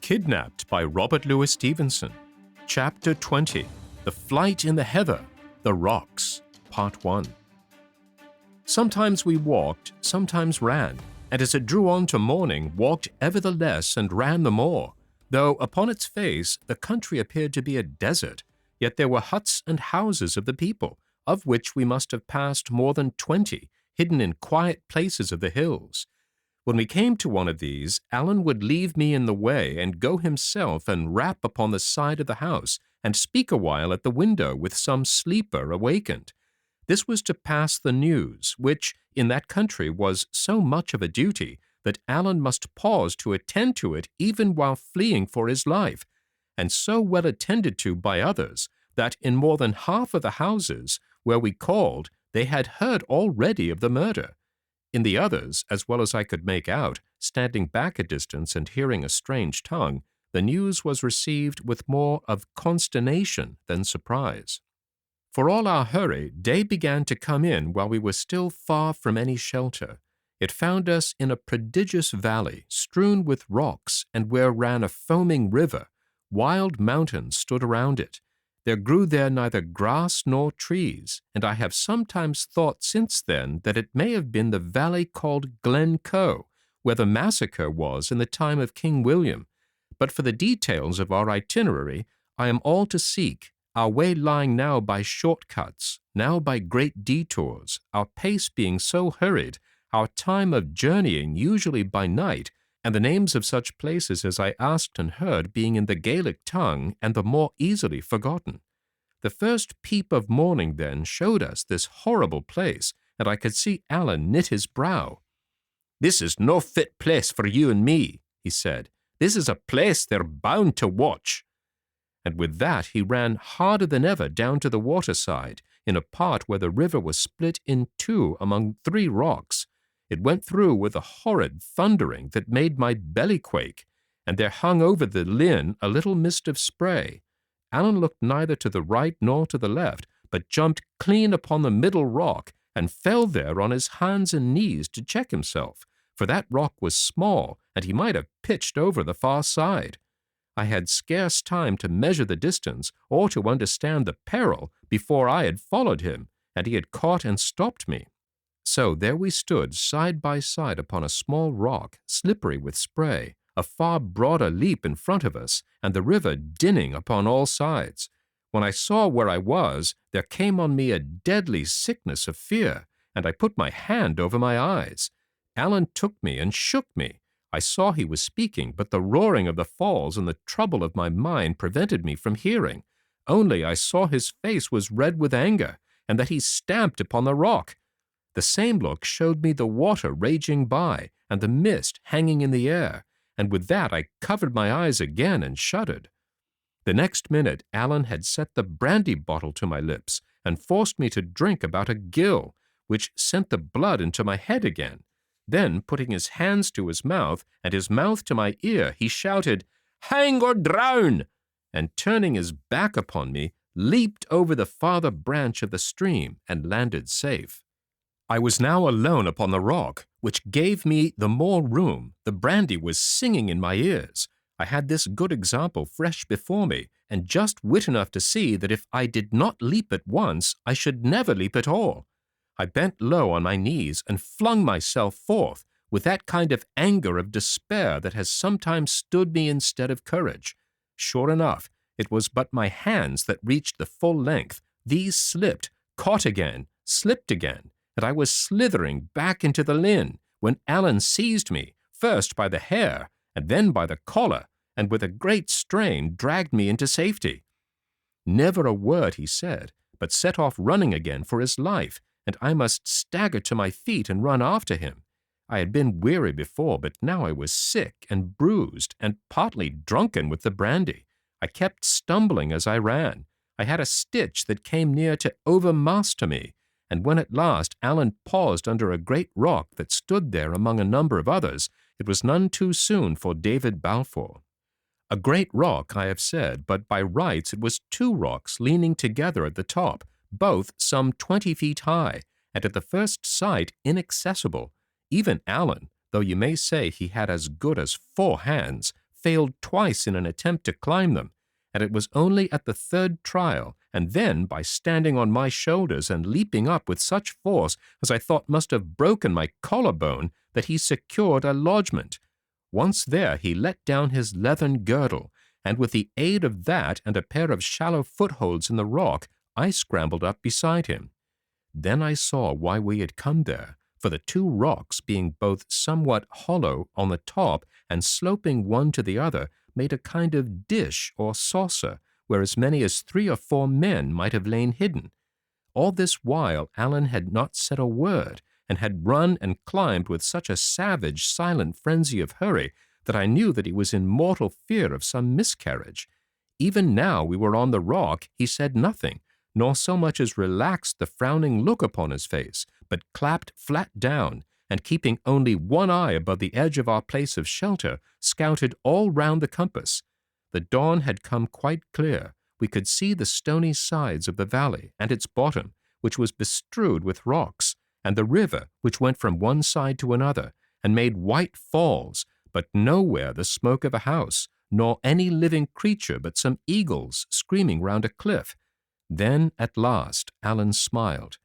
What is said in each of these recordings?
Kidnapped by Robert Louis Stevenson. Chapter 20. The Flight in the Heather, The Rocks, Part 1. Sometimes we walked, sometimes ran, and as it drew on to morning, walked ever the less and ran the more, though upon its face the country appeared to be a desert, yet there were huts and houses of the people, of which we must have passed more than 20, hidden in quiet places of the hills. When we came to one of these, Alan would leave me in the way and go himself and rap upon the side of the house and speak a while at the window with some sleeper awakened. This was to pass the news, which, in that country, was so much of a duty that Alan must pause to attend to it even while fleeing for his life, and so well attended to by others that in more than half of the houses where we called they had heard already of the murder. In the others, as well as I could make out, standing back a distance and hearing a strange tongue, the news was received with more of consternation than surprise. For all our hurry, day began to come in while we were still far from any shelter. It found us in a prodigious valley, strewn with rocks, and where ran a foaming river. Wild mountains stood around it. There grew there neither grass nor trees, and I have sometimes thought since then that it may have been the valley called Glencoe, where the massacre was in the time of King William. But for the details of our itinerary, I am all to seek, our way lying now by short-cuts, now by great detours, our pace being so hurried, our time of journeying usually by night, and the names of such places as I asked and heard being in the Gaelic tongue and the more easily forgotten. The first peep of morning then showed us this horrible place, and I could see Alan knit his brow. "This is no fit place for you and me," he said. "This is a place they're bound to watch." And with that he ran harder than ever down to the waterside, in a part where the river was split in two among 3 rocks. It went through with a horrid thundering that made my belly quake, and there hung over the linn a little mist of spray. Alan looked neither to the right nor to the left, but jumped clean upon the middle rock, and fell there on his hands and knees to check himself, for that rock was small, and he might have pitched over the far side. I had scarce time to measure the distance, or to understand the peril, before I had followed him, and he had caught and stopped me. So there we stood side by side upon a small rock, slippery with spray, a far broader leap in front of us, and the river dinning upon all sides. When I saw where I was, there came on me a deadly sickness of fear, and I put my hand over my eyes. Alan took me and shook me. I saw he was speaking, but the roaring of the falls and the trouble of my mind prevented me from hearing. Only I saw his face was red with anger, and that he stamped upon the rock. The same look showed me the water raging by, and the mist hanging in the air, and with that I covered my eyes again and shuddered. The next minute Alan had set the brandy bottle to my lips, and forced me to drink about a gill, which sent the blood into my head again. Then, putting his hands to his mouth, and his mouth to my ear, he shouted, "Hang or drown!" and turning his back upon me, leaped over the farther branch of the stream, and landed safe. I was now alone upon the rock, which gave me the more room. The brandy was singing in my ears. I had this good example fresh before me, and just wit enough to see that if I did not leap at once, I should never leap at all. I bent low on my knees and flung myself forth, with that kind of anger of despair that has sometimes stood me instead of courage. Sure enough, it was but my hands that reached the full length. These slipped, caught again, slipped again, and I was slithering back into the linn, when Alan seized me, first by the hair, and then by the collar, and with a great strain dragged me into safety. Never a word he said, but set off running again for his life, and I must stagger to my feet and run after him. I had been weary before, but now I was sick and bruised, and partly drunken with the brandy. I kept stumbling as I ran. I had a stitch that came near to overmaster me, and when at last Alan paused under a great rock that stood there among a number of others, it was none too soon for David Balfour. A great rock, I have said, but by rights it was 2 rocks leaning together at the top, both some 20 feet high, and at the first sight inaccessible. Even Alan, though you may say he had as good as 4 hands, failed twice in an attempt to climb them, and it was only at the third trial, and then by standing on my shoulders and leaping up with such force as I thought must have broken my collarbone, that he secured a lodgment. Once there, he let down his leathern girdle, and with the aid of that and a pair of shallow footholds in the rock, I scrambled up beside him. Then I saw why we had come there, for the two rocks, being both somewhat hollow on the top and sloping one to the other, made a kind of dish or saucer, where as many as 3 or 4 men might have lain hidden. All this while Allen had not said a word, and had run and climbed with such a savage, silent frenzy of hurry that I knew that he was in mortal fear of some miscarriage. Even now we were on the rock, he said nothing, nor so much as relaxed the frowning look upon his face, but clapped flat down, and keeping only one eye above the edge of our place of shelter, scouted all round the compass. The dawn had come quite clear. We could see the stony sides of the valley and its bottom, which was bestrewed with rocks, and the river, which went from one side to another, and made white falls, but nowhere the smoke of a house, nor any living creature but some eagles screaming round a cliff. Then at last Allen smiled.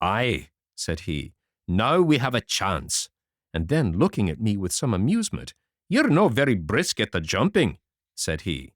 "Aye," said he, "now we have a chance." And then looking at me with some amusement, "You're no very brisk at the jumping," said he.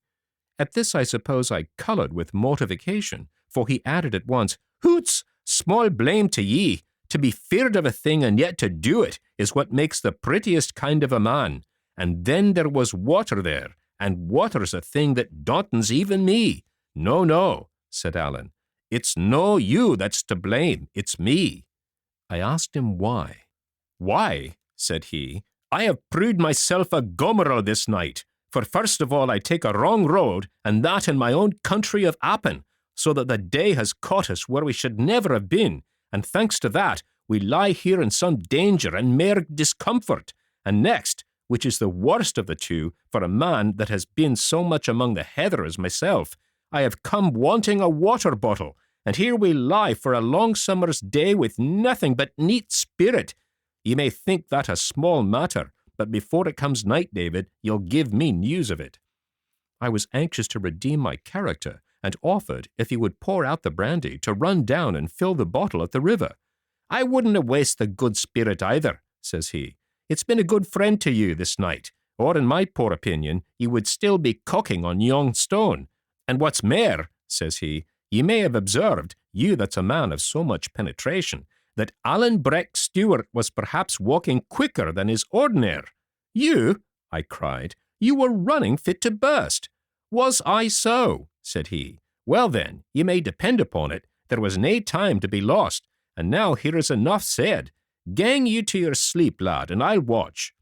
At this I suppose I coloured with mortification, for he added at once, "Hoots, small blame to ye. To be feared of a thing and yet to do it is what makes the prettiest kind of a man. And then there was water there, and water's a thing that dauntens even me." "No, no," said Allen. "It's no you that's to blame, it's me." I asked him why. "Why," said he, "I have proved myself a gomeral this night. For first of all I take a wrong road, and that in my own country of Appin, so that the day has caught us where we should never have been, and thanks to that, we lie here in some danger and mair discomfort. And next, which is the worst of the two, for a man that has been so much among the heather as myself, I have come wanting a water bottle, and here we lie for a long summer's day with nothing but neat spirit. Ye may think that a small matter, but before it comes night, David, you'll give me news of it." I was anxious to redeem my character, and offered, if he would pour out the brandy, to run down and fill the bottle at the river. "I wouldn't waste the good spirit either," says he. "It's been a good friend to you this night, or in my poor opinion, you would still be cocking on yon stone. And what's mair," says he, "ye may have observed, you that's a man of so much penetration, that Allen Breck Stewart was perhaps walking quicker than his ordinary." "You?" I cried. "You were running fit to burst." "Was I so?" said he. "Well then, ye may depend upon it, there was nae time to be lost, and now here is enough said. Gang you to your sleep, lad, and I'll watch."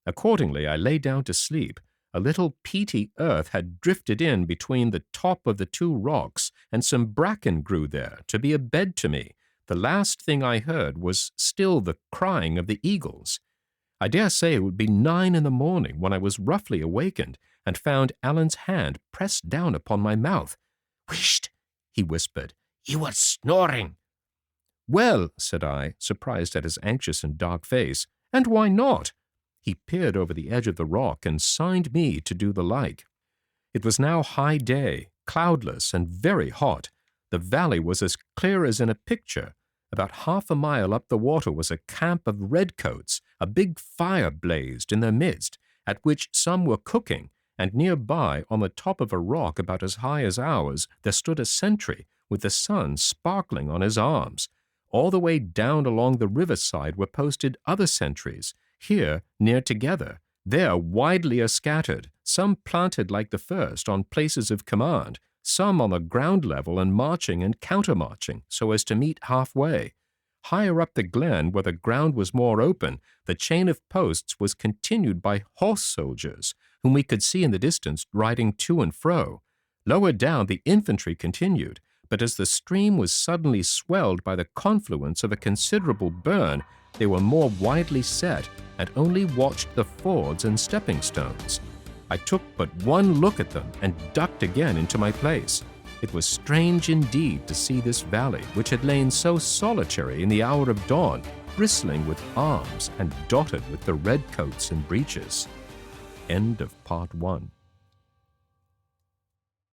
Accordingly I lay down to sleep. A little peaty earth had drifted in between the top of the two rocks, and some bracken grew there to be a bed to me. The last thing I heard was still the crying of the eagles. I dare say it would be 9 in the morning when I was roughly awakened, and found Allen's hand pressed down upon my mouth. "Whisht," he whispered, "you were snoring." "Well," said I, surprised at his anxious and dark face, "and why not?" He peered over the edge of the rock and signed me to do the like. It was now high day, cloudless and very hot. The valley was as clear as in a picture. About half a mile up the water was a camp of redcoats. A big fire blazed in their midst, at which some were cooking, and nearby, on the top of a rock about as high as ours, there stood a sentry, with the sun sparkling on his arms. All the way down along the riverside were posted other sentries, here near together, there widely scattered, some planted like the first on places of command, some on the ground level and marching and countermarching so as to meet halfway. Higher up the glen, where the ground was more open, the chain of posts was continued by horse soldiers, whom we could see in the distance riding to and fro. Lower down the infantry continued, but as the stream was suddenly swelled by the confluence of a considerable burn, they were more widely set, and only watched the fords and stepping stones. I took but one look at them and ducked again into my place. It was strange indeed to see this valley, which had lain so solitary in the hour of dawn, bristling with arms and dotted with the redcoats and breeches. End of Part 1.